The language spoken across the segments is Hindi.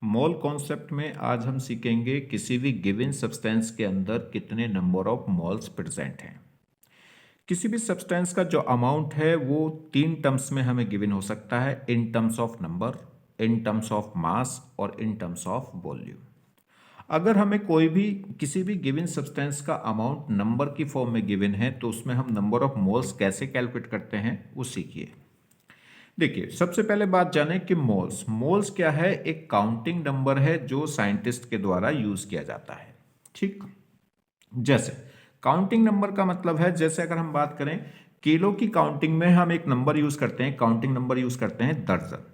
मोल कॉन्सेप्ट में आज हम सीखेंगे किसी भी गिवन सब्सटेंस के अंदर कितने नंबर ऑफ मोल्स प्रेजेंट हैं। किसी भी सब्सटेंस का जो अमाउंट है वो तीन टर्म्स में हमें गिवन हो सकता है, in terms of number, in terms of mass और इन टर्म्स ऑफ वॉल्यूम। अगर हमें कोई भी किसी भी गिवन सब्सटेंस का अमाउंट नंबर की फॉर्म में गिवन है तो उसमें हम नंबर ऑफ मोल्स कैसे कैलकुलेट करते हैं वो सीखिए। देखिए, सबसे पहले बात जाने कि मोल्स मोल्स क्या है। एक काउंटिंग नंबर है जो साइंटिस्ट के द्वारा यूज किया जाता है। ठीक, जैसे काउंटिंग नंबर का मतलब है, जैसे अगर हम बात करें किलो की काउंटिंग में हम एक नंबर यूज करते हैं, काउंटिंग नंबर यूज करते हैं दर्जन।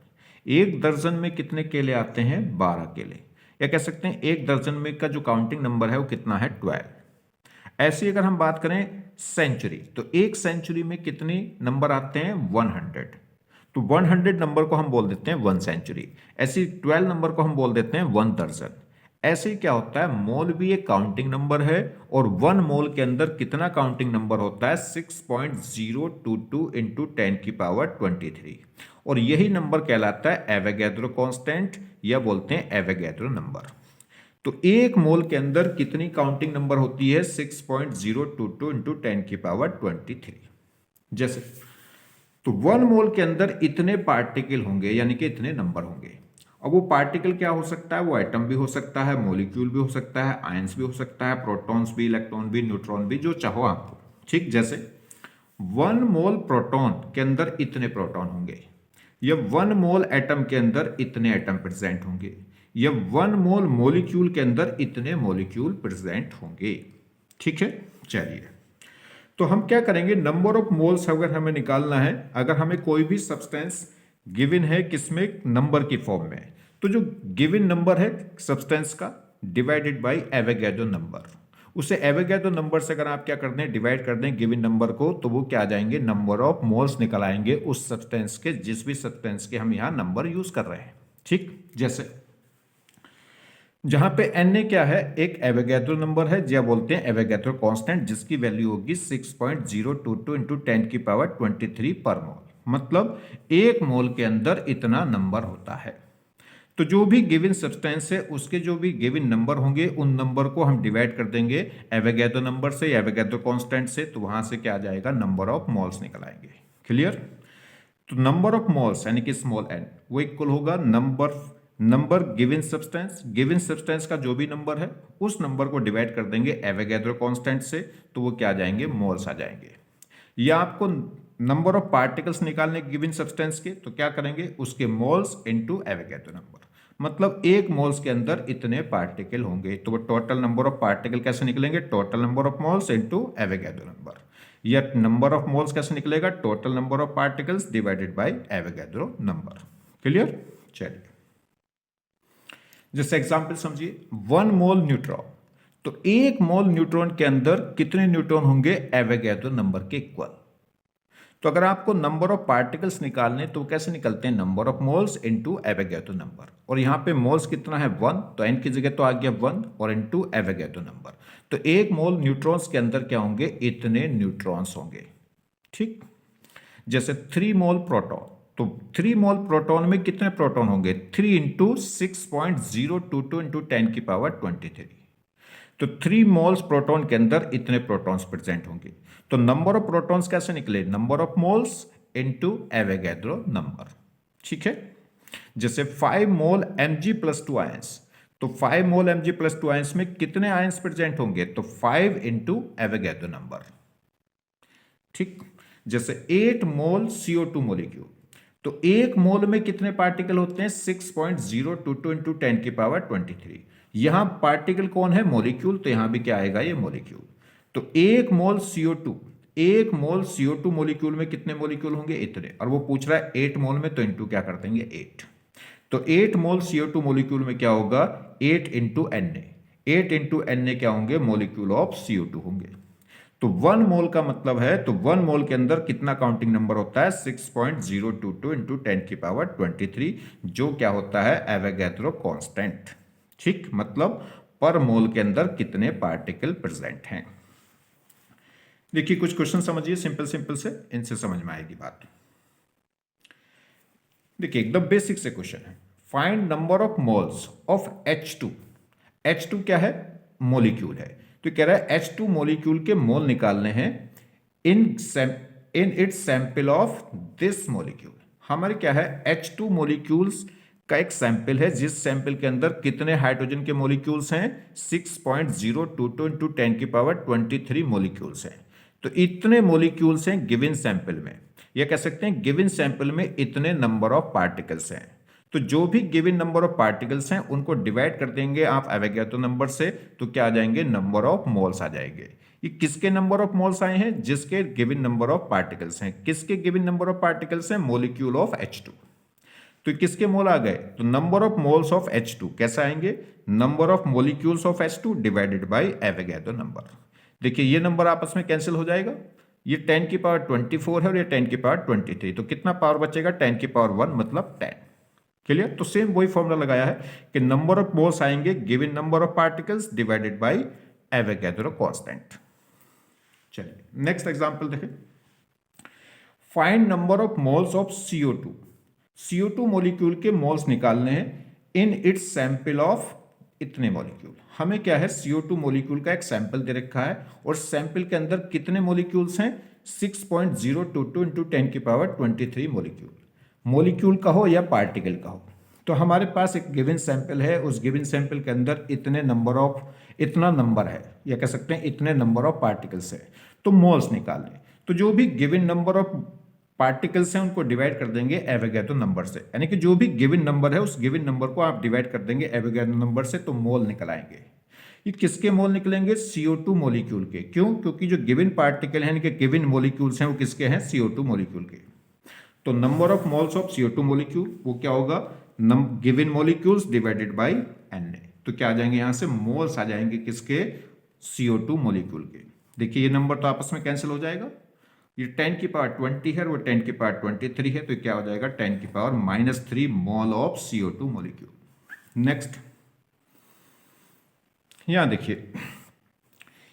एक दर्जन में कितने केले आते हैं? 12 केले। या कह सकते हैं एक दर्जन में का जो काउंटिंग नंबर है वो कितना है? 12। ऐसे ही अगर हम बात करें सेंचुरी, तो एक सेंचुरी में कितने नंबर आते हैं? 100। तो 100 नंबर को हम बोल देते हैं 1 सेंचुरी। ऐसे 12 नंबर को हम बोल देते हैं 1 दर्जन। ऐसे ही क्या होता है, मोल भी एक काउंटिंग नंबर है और 1 मोल के अंदर कितना काउंटिंग नंबर होता है? 6.022 इंटू 10 की पावर 23। और यही नंबर कहलाता है एवोगैड्रो कांस्टेंट या बोलते हैं एवोगैड्रो नंबर। तो एक मोल के अंदर कितनी काउंटिंग नंबर होती है? 6.022 इंटू 10 की पावर 23। जैसे तो 1 मोल के अंदर इतने पार्टिकल होंगे, यानी कि इतने नंबर होंगे। अब वो पार्टिकल क्या हो सकता है? वो एटम भी हो सकता है, मॉलिक्यूल भी हो सकता है, आयंस भी हो सकता है, प्रोटॉन्स भी, इलेक्ट्रॉन भी, न्यूट्रॉन भी, जो चाहो आपको। ठीक, जैसे 1 मोल प्रोटॉन के अंदर इतने प्रोटॉन होंगे, या 1 मोल एटम के अंदर इतने एटम प्रेजेंट होंगे, या 1 मोल मॉलिक्यूल के अंदर इतने मॉलिक्यूल प्रेजेंट होंगे। ठीक है, चलिए तो हम क्या करेंगे, नंबर ऑफ मोल्स अगर हमें निकालना है, अगर हमें कोई भी सब्सटेंस गिवन है किसमें? नंबर की फॉर्म में, तो जो गिवन नंबर है सब्सटेंस का डिवाइडेड बाय एवोगैड्रो नंबर, उसे एवोगैड्रो नंबर से अगर आप क्या कर दें, डिवाइड कर दें गिवन नंबर को, तो वो क्या आ जाएंगे? नंबर ऑफ मोल्स निकल आएंगे उस सब्सटेंस के, जिस भी सब्सटेंस के हम यहां नंबर यूज कर रहे हैं। ठीक, जैसे जहां पे Na क्या है? एक एवोगैड्रो नंबर है, या बोलते हैं एवोगैड्रो कांस्टेंट, जिसकी वैल्यू होगी 6.022 इंटू 10 की पावर 23 पर मोल। मतलब एक मोल के अंदर इतना नंबर होता है। तो जो भी गिवन सब्सटेंस है उसके जो भी गिवन नंबर होंगे उन नंबर को हम डिवाइड कर देंगे एवोगैड्रो नंबर से, एवोगैड्रो कांस्टेंट से, तो वहां से क्या आ जाएगा? नंबर ऑफ मोल्स निकल आएंगे। क्लियर? तो नंबर ऑफ मोल्स यानी कि स्मॉल एन वो इक्वल होगा नंबर गिवन सब्सटेंस का जो भी नंबर है उस नंबर को डिवाइड कर देंगे एवोगैड्रो कांस्टेंट से, तो वो क्या आ जाएंगे? मोल्स आ जाएंगे। या आपको नंबर ऑफ पार्टिकल्स निकालने गिवन सब्सटेंस के, तो क्या करेंगे? उसके मोल्स इनटू एवोगैड्रो नंबर। मतलब एक मोल्स के अंदर इतने पार्टिकल होंगे, तो वो टोटल नंबर ऑफ पार्टिकल कैसे निकलेंगे? Total number of moles into Avogadro number. या नंबर ऑफ मोल्स कैसे निकलेगा? Total number of particles divided by Avogadro number. Clear? चलिए जैसे एग्जांपल समझिए, 1 मोल न्यूट्रॉन, तो एक मोल न्यूट्रॉन के अंदर कितने न्यूट्रॉन होंगे? एवोगैड्रो नंबर के इक्वल। तो अगर आपको नंबर ऑफ पार्टिकल्स निकालने तो कैसे निकलते हैं? Number of moles into Avogadro number. और यहां पे मोल्स कितना है? 1, तो एन की जगह तो आ गया 1 और इनटू एवोगैड्रो नंबर। तो एक मोल न्यूट्रॉन्स के अंदर क्या होंगे? इतने न्यूट्रॉन्स होंगे। ठीक, जैसे 3 मोल प्रोटॉन, तो 3 मोल प्रोटॉन में कितने प्रोटॉन होंगे? 3 इंटू 6.022 इंटू 10 की पावर 23। तो 3 मोल्स प्रोटॉन के अंदर इतने प्रोटॉन्स प्रेजेंट होंगे। तो नंबर ऑफ प्रोटॉन्स कैसे निकले? Number of moles into Avogadro number. ठीक है, जैसे 5 मोल Mg+2 आयंस, तो 5 मोल Mg+2 आयंस में कितने आयंस प्रेजेंट होंगे? तो 5 इंटू एवोगैड्रो नंबर। ठीक, जैसे 8 मोल CO2 मोलिक्यूल, तो एक मोल में कितने पार्टिकल होते हैं? 6.022 इंटू 10 की पावर 23। यहां पार्टिकल कौन है? मोलिक्यूल, तो यहां भी क्या आएगा? ये मोलिक्यूल। तो एक मोल CO2, एक मोल CO2 मोलिक्यूल में कितने मोलिक्यूल होंगे? इतने। और वो पूछ रहा है 8 मोल में, तो इंटू क्या कर देंगे? 8। तो 8 मोल CO2 मोलिक्यूल में क्या होगा? 8 इंटू Na। 8 इंटू Na क्या होंगे? मोलिक्यूल ऑफ CO2 होंगे। तो 1 मोल का मतलब है, तो 1 मोल के अंदर कितना काउंटिंग नंबर होता है? 6.022 इंटू 10 की पावर 23, जो क्या होता है? Avogadro constant. ठीक, मतलब पर मोल के अंदर कितने पार्टिकल प्रेजेंट हैं। देखिए कुछ क्वेश्चन समझिए, सिंपल सिंपल से, इनसे समझ में आएगी बात। देखिए एकदम बेसिक से क्वेश्चन है। Find number of moles of H2। H2 क्या है? मोलिक्यूल है। तो कह रहा है H2 मोलिक्यूल के मोल निकालने हैं in its sample of this molecule. हमारे क्या है, H2 मोलिक्यूल्स का एक सैंपल है, जिस सैंपल के अंदर कितने हाइड्रोजन के मोलिक्यूल्स हैं? 6.022 इंटू 10 की पावर 23 मोलिक्यूल्स हैं। तो इतने मोलिक्यूल्स हैं गिवन सैंपल में, या कह सकते हैं गिवन सैंपल में इतने नंबर ऑफ पार्टिकल्स हैं। तो जो भी गिवन नंबर ऑफ पार्टिकल्स हैं उनको डिवाइड कर देंगे आप एवोगैड्रो नंबर से, तो क्या आ जाएंगे? नंबर ऑफ मोल्स आ जाएंगे। ये किसके नंबर ऑफ मोल्स आए हैं? जिसके गिवन नंबर ऑफ पार्टिकल्स हैं। किसके गिवन नंबर ऑफ पार्टिकल्स हैं? Molecule of H2। तो किसके मोल आ गए? तो number of moles of H2 कैसे आएंगे? Number of molecules of H2 divided by Avogadro number. देखिए ये नंबर आपस में कैंसिल हो जाएगा, ये 10 की पावर 24 है और ये 10 की पावर 23, तो कितना पावर बचेगा? 10 की पावर 1 मतलब 10। क्लियर? तो सेम वही फॉर्मूला लगाया है कि नंबर ऑफ मोल्स आएंगे given number of particles divided by Avogadro constant. चलिए नेक्स्ट एग्जांपल देखें। Find number of moles of CO2। CO2 molecule के मोल्स निकालने हैं इन इट्स सैंपल ऑफ इतने मॉलिक्यूल। हमें क्या है, CO2 मॉलिक्यूल का एक सैंपल दे रखा है और सैंपल के अंदर कितने मॉलिक्यूल्स हैं? 6.022 इंटू 10 की पावर 23 मॉलिक्यूल। मॉलिक्यूल का हो या पार्टिकल का हो, तो हमारे पास एक गिवन सैंपल है, उस गिवन सैंपल के अंदर इतने नंबर ऑफ, इतना नंबर है, या कह सकते हैं इतने नंबर ऑफ पार्टिकल्स है। तो मोल्स निकालने, तो जो भी गिवन नंबर ऑफ पार्टिकल्स हैं उनको डिवाइड कर देंगे एवोगैड्रो नंबर से, यानी कि जो भी गिवन नंबर है उस गिवन नंबर को आप डिवाइड कर देंगे एवोगैड्रो नंबर से, तो मोल निकल आएंगे। ये किसके मोल निकलेंगे? CO2 मॉलिक्यूल के। क्यों? क्योंकि जो गिवन पार्टिकल है, यानी कि गिवन मॉलिक्यूल्स हैं, वो किसके हैं? CO2 मॉलिक्यूल के। तो number of moles of CO2 molecule वो क्या होगा? Given molecules divided by Na। तो क्या आ जाएंगे यहां से? मोल्स आ जाएंगे किसके? CO2 मॉलिक्यूल के। देखिए ये नंबर तो आपस में कैंसिल हो जाएगा, ये 10 की पावर 20 है और वो 10 की पावर 23 है, तो क्या हो जाएगा? 10 की power -3 mole of CO2 molecule. Next यहां देखिए,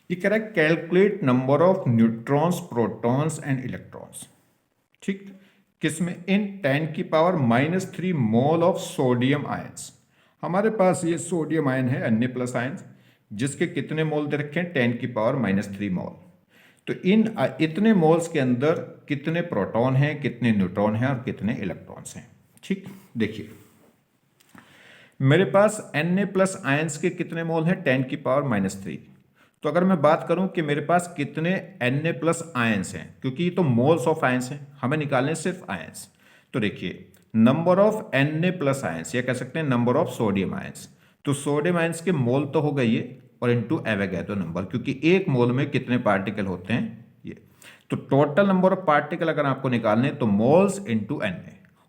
ये कह रहा है calculate number of neutrons, protons and electrons. ठीक, किसमें? इन 10 की power -3 mole of sodium ions. हमारे पास ये सोडियम आयन है Na+ आयंस, जिसके कितने मोल दे रखे हैं? 10 की पावर -3 मोल। तो इन इतने मोल्स के अंदर कितने प्रोटॉन हैं, कितने न्यूट्रॉन हैं और कितने इलेक्ट्रॉन्स हैं। ठीक, देखिए मेरे पास Na+ आयंस के कितने मोल हैं? 10 की पावर -3। तो अगर मैं बात करूं कि मेरे पास कितने Na+ आयंस हैं, क्योंकि ये तो मोल्स ऑफ आयंस हैं, हमें निकालने सिर्फ आयंस। तो देखिए नंबर ऑफ Na+ आयंस, या कह सकते हैं नंबर ऑफ सोडियम आयंस। तो सोडियम आयंस के मोल तो हो गए ये, और इनटू एवोगैड्रो नंबर, क्योंकि एक मोल में कितने पार्टिकल होते हैं ये। तो टोटल नंबर ऑफ पार्टिकल अगर आपको निकालने तो मोल्स इनटू Na,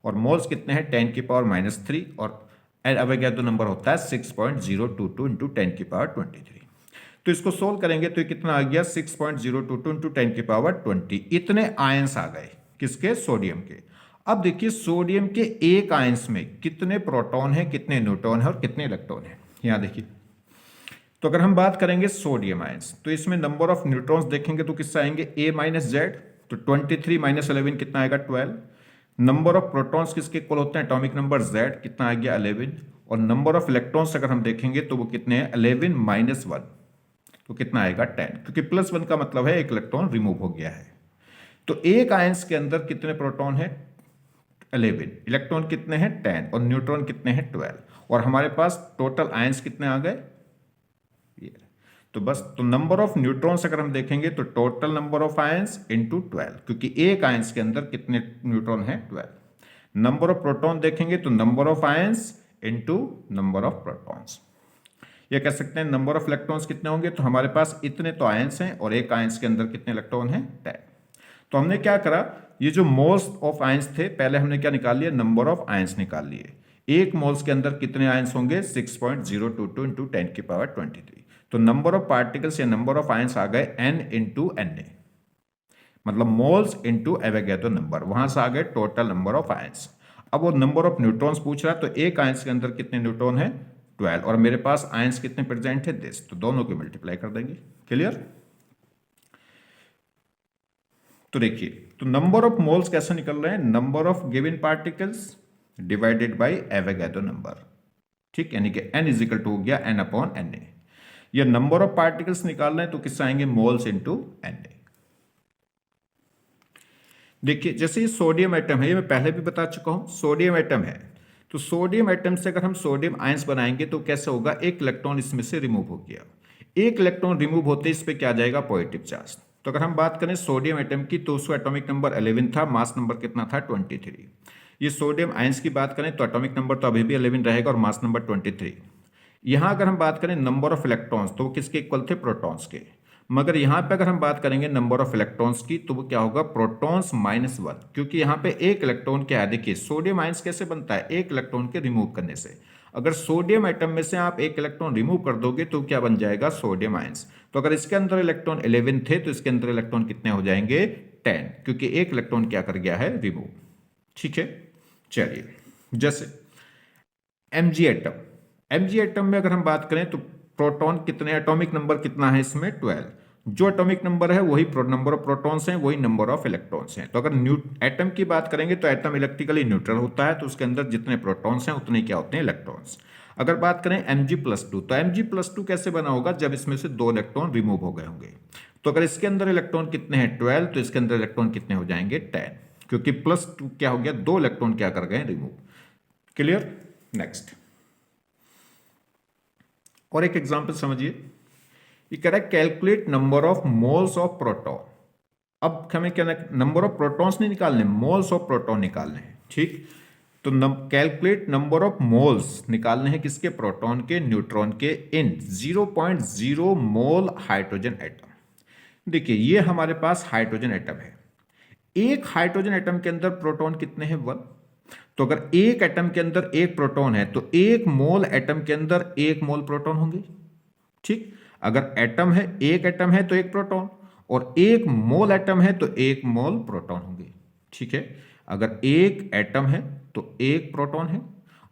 और मोल्स कितने हैं? 10 की पावर -3, और एवोगैड्रो नंबर होता है 6.022 इंटू 10 की पावर 23। तो इसको सोल्व करेंगे तो ये कितना आ गया? 6.022 इंटू 10 की पावर 20। इतने आयंस आ गए किसके? सोडियम के। अब देखिए सोडियम के एक आयंस में कितने प्रोटॉन है, कितने न्यूट्रॉन है और कितने इलेक्ट्रॉन है। यहां देखिए, तो अगर हम बात करेंगे सोडियम आयंस, तो इसमें नंबर ऑफ न्यूट्रॉन्स देखेंगे तो किससे आएंगे? A-Z, तो 23 - 11 कितना आएगा? 12। नंबर ऑफ प्रोटॉन्स किसके इक्वल होते हैं? एटॉमिक नंबर Z, कितना आ गया? 11। और नंबर ऑफ इलेक्ट्रॉन्स अगर हम देखेंगे तो वो कितने हैं? 11 - 1, तो कितना आएगा? 10, क्योंकि +1 का मतलब है एक इलेक्ट्रॉन रिमूव हो गया है। तो एक आयंस के अंदर कितने प्रोटॉन है? 11। इलेक्ट्रॉन कितने हैं? 10। और न्यूट्रॉन कितने हैं? 12। और हमारे पास टोटल आयंस कितने आ गए? ये। तो बस, तो नंबर ऑफ न्यूट्रॉन्स अगर हम देखेंगे तो total number of ions into 12, क्योंकि एक आयंस के अंदर कितने न्यूट्रॉन हैं? 12। नंबर ऑफ प्रोटॉन देखेंगे तो number of ions into number of protons. ये कह सकते हैं नंबर ऑफ इलेक्ट्रॉन्स कितने होंगे? तो हमारे पास इतने तो आयंस हैं और एक आयंस के अंदर कितने इलेक्ट्रॉन हैं? 10। तो हमने क्या करा, ये जो मोल्स ऑफ आयंस थे पहले हमने क्या निकाल लिया? नंबर ऑफ आयंस निकाल लिए। एक मोल्स के अंदर कितने आयंस होंगे? 6.022 इंटू 10 की पावर 23। तो नंबर ऑफ पार्टिकल्स या नंबर ऑफ आयंस आ गए n इंटू Na, मतलब मोल्स इंटू एवोगैड्रो नंबर, वहां से आ गए टोटल नंबर ऑफ आयंस। अब वो नंबर ऑफ न्यूट्रॉन्स पूछ रहा है, तो एक आयंस के अंदर कितने न्यूट्रॉन है? 12, और मेरे पास आयंस कितने प्रेजेंट है? दिस, तो दोनों को मल्टीप्लाई कर देंगे। क्लियर? तो देखिए, तो नंबर ऑफ मोल्स कैसे निकल रहे हैं? Number of given particles divided by Avogadro number. ठीक, यानी कि n इज इक्वल टू हो गया n अपॉन Na। या नंबर ऑफ पार्टिकल्स निकालना है तो किससे आएंगे, मोल्स इंटू Na। देखिए जैसे ये सोडियम एटम है, ये मैं पहले भी बता चुका हूं, सोडियम एटम है, तो सोडियम एटम से अगर हम सोडियम आयंस बनाएंगे तो कैसे होगा, एक इलेक्ट्रॉन इसमें से रिमूव हो गया, एक इलेक्ट्रॉन रिमूव होते इस पे क्या आ जाएगा, पॉजिटिव चार्ज। तो अगर हम बात करें सोडियम एटम की तो उसका एटॉमिक नंबर 11 था, मास नंबर कितना था, 23। ये सोडियम आयंस की बात करें तो एटॉमिक नंबर तो अभी भी 11 रहेगा और मास नंबर 23। यहां अगर हम बात करें नंबर ऑफ इलेक्ट्रॉन्स तो वो किसके इक्वल थे, प्रोटॉन्स के। मगर यहां पे अगर हम बात करेंगे नंबर ऑफ इलेक्ट्रॉन्स की तो वो क्या होगा, प्रोटॉन्स -1, क्योंकि यहां पे एक इलेक्ट्रॉन क्या है, देखिए सोडियम आयंस कैसे बनता है, एक इलेक्ट्रॉन के रिमूव करने से। अगर सोडियम एटम में से आप एक इलेक्ट्रॉन रिमूव कर दोगे तो क्या बन जाएगा, सोडियम आयंस। तो अगर इसके अंदर इलेक्ट्रॉन 11 थे तो इसके अंदर इलेक्ट्रॉन कितने हो जाएंगे, 10, क्योंकि एक इलेक्ट्रॉन क्या कर गया है, रिमूव। ठीक है, चलिए जैसे Mg एटम, Mg एटम में अगर हम बात करें तो प्रोटॉन कितने, एटॉमिक नंबर कितना है इसमें, 12। जो एटॉमिक नंबर है वही नंबर ऑफ प्रोटॉन्स हैं, वही नंबर ऑफ इलेक्ट्रॉन्स हैं। तो अगर एटम की बात करेंगे तो एटम इलेक्ट्रिकली न्यूट्रल होता है, तो उसके अंदर जितने प्रोटॉन्स हैं उतने क्या होते हैं, इलेक्ट्रॉन्स। अगर बात करें Mg+2 तो Mg+2 कैसे बना होगा, जब इसमें से 2 इलेक्ट्रॉन रिमूव हो गए होंगे। तो अगर इसके अंदर इलेक्ट्रॉन कितने हैं, 12, तो इसके अंदर इलेक्ट्रॉन कितने हो जाएंगे, 10, क्योंकि +2 क्या हो गया, 2 इलेक्ट्रॉन क्या कर गए, रिमूव। क्लियर, नेक्स्ट और एक एग्जांपल समझिए। ये कह रहा है calculate number of moles of proton. अब हमें क्या, नंबर ऑफ प्रोटॉन्स नहीं निकालने, मोल्स ऑफ प्रोटॉन निकालने हैं। ठीक, तो कैलकुलेट नंबर ऑफ मोल्स निकालने हैं किसके, प्रोटॉन के, न्यूट्रॉन के, इन 0.0 मोल हाइड्रोजन एटम। देखिए ये हमारे पास हाइड्रोजन एटम है, एक हाइड्रोजन एटम के अंदर प्रोटॉन कितने हैं, 1। तो अगर एक एटम के अंदर एक प्रोटॉन है तो एक मोल एटम के अंदर एक मोल प्रोटॉन होंगे। ठीक, अगर एटम है, एक एटम है तो एक प्रोटॉन, और एक मोल एटम है तो एक मोल प्रोटॉन होंगे। ठीक है, अगर एक एटम है तो एक प्रोटॉन है,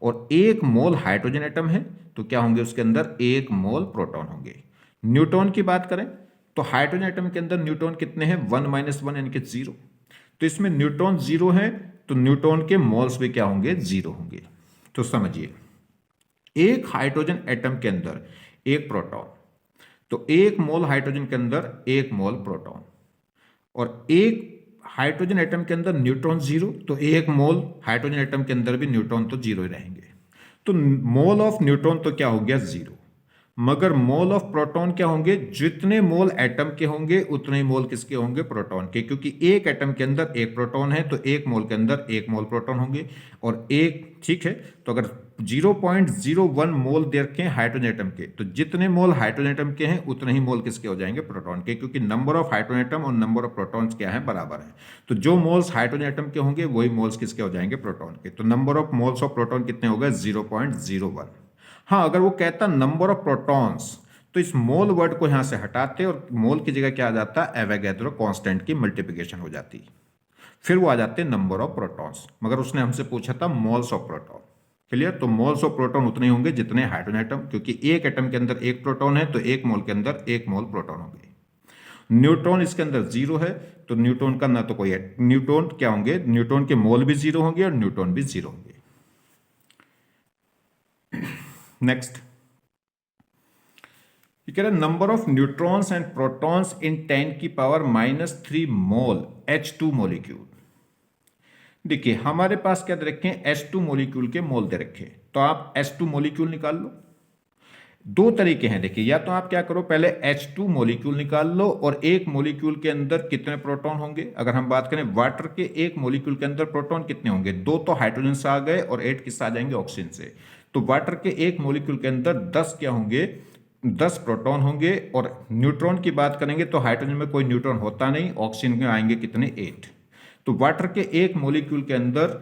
और एक मोल हाइड्रोजन एटम है तो क्या होंगे, उसके अंदर एक मोल प्रोटॉन होंगे। न्यूट्रॉन की बात करें तो हाइड्रोजन एटम के अंदर न्यूट्रॉन कितने हैं, 1 - 1 यानी कि 0। तो इसमें न्यूट्रॉन 0 है तो न्यूट्रॉन के मोल्स भी क्या होंगे, 0 होंगे। तो समझिए एक हाइड्रोजन एटम के अंदर एक प्रोटॉन, तो एक मोल हाइड्रोजन के अंदर एक मोल प्रोटॉन, और एक हाइड्रोजन एटम के अंदर न्यूट्रॉन 0, तो एक मोल हाइड्रोजन एटम के अंदर भी न्यूट्रॉन तो 0 ही रहेंगे। तो मोल ऑफ न्यूट्रॉन तो क्या हो गया, 0। मगर मोल ऑफ प्रोटॉन क्या होंगे, जितने मोल एटम के होंगे उतने ही मोल किसके होंगे, प्रोटॉन के, क्योंकि एक एटम के अंदर एक प्रोटॉन है तो एक मोल के अंदर एक मोल प्रोटॉन होंगे, और एक, ठीक है। तो अगर 0.01 मोल दे रखे हैं हाइड्रोजन एटम के, तो जितने मोल हाइड्रोजन एटम के हैं उतने ही मोल किसके हो जाएंगे, प्रोटॉन के, क्योंकि नंबर ऑफ हाइड्रोजन एटम और नंबर ऑफ प्रोटॉन्स क्या है, बराबर है। तो जो मोल्स हाइड्रोजन एटम के होंगे वही मोल्स किसके हो जाएंगे, प्रोटॉन के। तो number of moles of proton कितने हो गए, 0.01। हाँ, अगर वो कहता नंबर ऑफ प्रोटॉन्स तो इस मोल वर्ड को यहां से हटाते और मोल की जगह क्या आ जाता, एवोगैड्रो कांस्टेंट की मल्टीप्लिकेशन हो जाती, फिर वो आ जाते नंबर ऑफ प्रोटॉन्स। मगर उसने हमसे पूछा था मोल्स ऑफ प्रोटॉन। क्लियर, तो मोल्स ऑफ प्रोटॉन उतने होंगे जितने हाइड्रोजन एटम, क्योंकि एक एटम के अंदर एक प्रोटॉन है तो एक मोल के अंदर एक मोल प्रोटॉन होंगे। न्यूट्रॉन इसके अंदर 0 है तो न्यूट्रॉन का ना तो कोई है, न्यूट्रॉन क्या होंगे, न्यूट्रॉन के मोल भी 0 होंगे और न्यूट्रॉन भी 0 होंगे। नेक्स्ट ये कह रहा है number of neutrons and protons in 10⁻³ mole H2 molecule. देखिए हमारे पास क्या दे रखे हैं, H2 मॉलिक्यूल के मोल दे रखे, तो आप H2 मॉलिक्यूल निकाल लो। दो तरीके हैं, देखिए या तो आप क्या करो, पहले H2 मॉलिक्यूल निकाल लो और एक मॉलिक्यूल के अंदर कितने प्रोटॉन होंगे। अगर हम बात करें वाटर के, एक मॉलिक्यूल के अंदर प्रोटॉन कितने होंगे, 2 तो हाइड्रोजन से आ गए और 8 किससे आ जाएंगे, ऑक्सीजन से। तो वाटर के एक मॉलिक्यूल के अंदर 10 क्या होंगे, 10 प्रोटॉन होंगे। और न्यूट्रॉन की बात करेंगे तो हाइड्रोजन में कोई न्यूट्रॉन होता नहीं, ऑक्सीजन में आएंगे कितने, 8। तो वाटर के एक मॉलिक्यूल के अंदर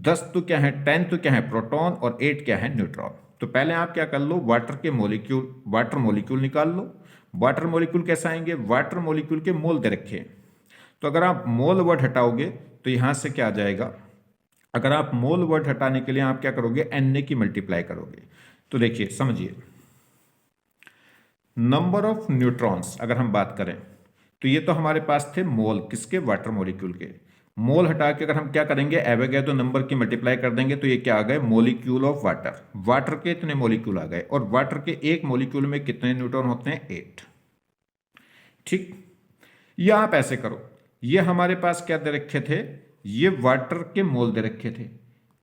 10 तो क्या है, 10 तो क्या है प्रोटॉन और 8 क्या है न्यूट्रॉन। तो पहले आप क्या कर लो, वाटर मॉलिक्यूल निकाल लो। वाटर मॉलिक्यूल कैसे आएंगे, वाटर मॉलिक्यूल के मोल दे रखे, तो अगर आप मोल वर्ड हटाओगे तो यहां से क्या आ जाएगा, अगर आप मोल वर्ड हटाने के लिए आप क्या करोगे, Na की मल्टीप्लाई करोगे। तो देखिए समझिए, नंबर ऑफ न्यूट्रॉन्स अगर हम बात करें तो ये तो हमारे पास थे मोल किसके, वाटर मॉलिक्यूल के। मोल हटा के अगर हम क्या करेंगे, एवोगैड्रो नंबर की मल्टीप्लाई कर देंगे तो ये क्या आ गए, मॉलिक्यूल ऑफ वाटर। वाटर के इतने मॉलिक्यूल आ गए, और वाटर के एक मॉलिक्यूल में कितने न्यूट्रॉन होते हैं, 8। ठीक, या आप ऐसे करो, ये हमारे पास क्या दे रखे थे, ये वाटर के मोल दे रखे थे।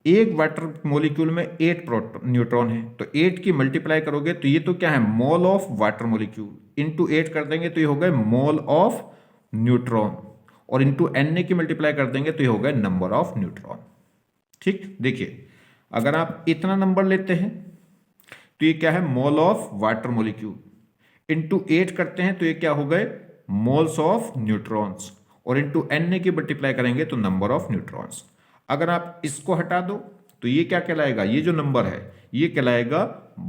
एक वाटर मॉलिक्यूल में 8 प्रोटॉन न्यूट्रॉन है, तो 8 की मल्टीप्लाई करोगे तो ये तो क्या है, mole of water molecule, into 8 कर देंगे तो ये हो गए मोल ऑफ न्यूट्रॉन, और इंटू Na की मल्टीप्लाई कर देंगे तो ये हो गए नंबर ऑफ न्यूट्रॉन। ठीक, देखिए अगर आप इतना नंबर लेते हैं तो ये क्या है, mole of water molecule, into 8 करते हैं तो ये क्या हो गए, मोल्स ऑफ न्यूट्रॉन्स, और इंटू Na की मल्टीप्लाई करेंगे तो नंबर ऑफ न्यूट्रॉन्स। अगर आप इसको हटा दो तो ये क्या कहलाएगा, ये जो नंबर है ये कहलाएगा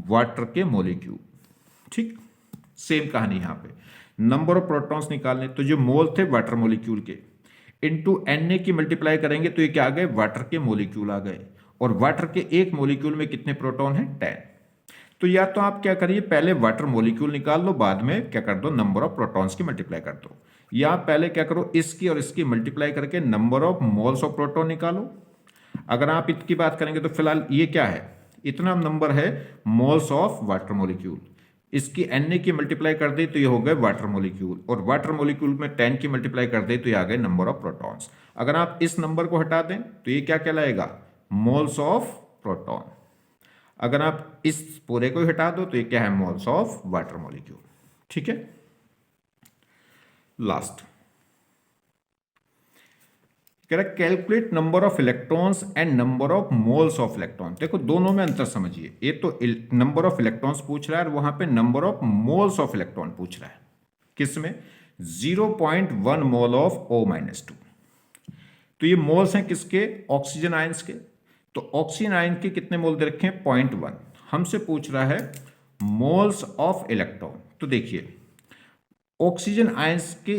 वाटर के मॉलिक्यूल। ठीक, सेम कहानी यहां पे, नंबर ऑफ प्रोटॉन्स निकालने तो जो मोल थे वाटर मॉलिक्यूल के, इंटू Na की मल्टीप्लाई करेंगे तो ये क्या आ गए, वाटर के मॉलिक्यूल आ गए, और वाटर के एक मॉलिक्यूल में कितने प्रोटॉन है, 10। तो या तो आप क्या करिए, पहले वाटर मॉलिक्यूल निकाल लो, बाद में क्या कर दो, नंबर ऑफ प्रोटॉन्स की मल्टीप्लाई कर दो, या आप पहले क्या करो, इसकी और इसकी मल्टीप्लाई करके number of moles of proton निकालो। अगर आप इसकी बात करेंगे तो फिलहाल ये क्या है, इतना नंबर है मोल्स ऑफ वाटर मॉलिक्यूल, इसकी Na की मल्टीप्लाई कर दी तो ये हो गए वाटर मॉलिक्यूल, और वाटर मॉलिक्यूल में 10 की मल्टीप्लाई कर दे तो ये आ गए नंबर ऑफ प्रोटॉन्स। अगर आप इस नंबर को हटा दें तो ये क्या कहलाएगा, मोल्स ऑफ प्रोटॉन। अगर आप इस पूरे को हटा दो तो ये क्या है, मोल्स ऑफ वाटर मॉलिक्यूल। ठीक है, लास्ट कह रहा calculate number of electrons and number of moles of electron. देखो दोनों में अंतर समझिए, ये तो नंबर ऑफ इलेक्ट्रॉन्स पूछ रहा है और वहां पे number of moles of electron पूछ रहा है। किसमें, 0.1 मोल ऑफ O-2। तो ये मोल्स हैं किसके, ऑक्सीजन आयंस के। तो ऑक्सीजन आयन के कितने मोल दे रखे हैं, 0.1। हमसे पूछ रहा है मोल्स ऑफ इलेक्ट्रॉन। तो देखिए ऑक्सीजन आयंस के,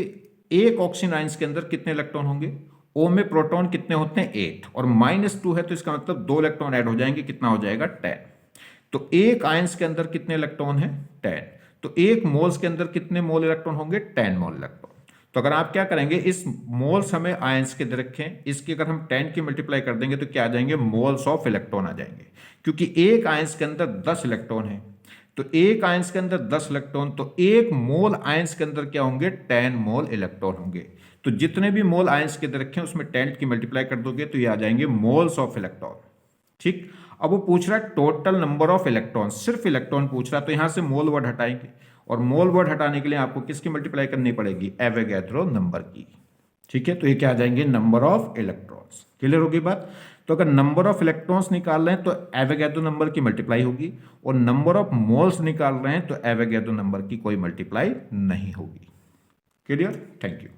एक ऑक्सीजन आयंस के अंदर कितने इलेक्ट्रॉन होंगे, O में प्रोटॉन कितने होते हैं, 8, और -2 है तो इसका मतलब 2 इलेक्ट्रॉन ऐड हो जाएंगे, कितना हो जाएगा, 10। तो एक आयंस के अंदर कितने इलेक्ट्रॉन है, 10। तो एक मोल्स के अंदर कितने मोल इलेक्ट्रॉन होंगे, 10 मोल इलेक्ट्रॉन। तो अगर आप क्या करेंगे, इस मोल्स हमें आयंस के दे रखें, इसकी अगर हम 10 की मल्टीप्लाई कर देंगे तो क्या आ जाएंगे, मोल्स ऑफ इलेक्ट्रॉन आ जाएंगे, क्योंकि एक आयंस के अंदर 10 इलेक्ट्रॉन है। तो एक आयंस के अंदर 10 इलेक्ट्रॉन, तो एक मोल आयंस के अंदर क्या होंगे, 10 मोल इलेक्ट्रॉन होंगे। तो जितने भी मोल आयंस के दे रखे हैं उसमें 10 की मल्टीप्लाई कर दोगे तो ये आ जाएंगे मोल्स ऑफ इलेक्ट्रॉन। ठीक, अब वो पूछ रहा है टोटल नंबर ऑफ इलेक्ट्रॉन, सिर्फ इलेक्ट्रॉन पूछ रहा है, तो यहां से मोल वर्ड हटाएंगे, और मोल वर्ड हटाने के लिए आपको किसकी मल्टीप्लाई करनी पड़ेगी, एवोगैड्रो नंबर की। ठीक है, तो ये क्या आ जाएंगे, नंबर ऑफ इलेक्ट्रॉन्स। क्लियर होगी बात। तो अगर नंबर ऑफ इलेक्ट्रॉन्स निकाल रहे हैं तो एवोगैड्रो नंबर की मल्टीप्लाई होगी, और नंबर ऑफ मोल्स निकाल रहे हैं तो एवोगैड्रो नंबर की कोई मल्टीप्लाई नहीं होगी। Clear, thank you.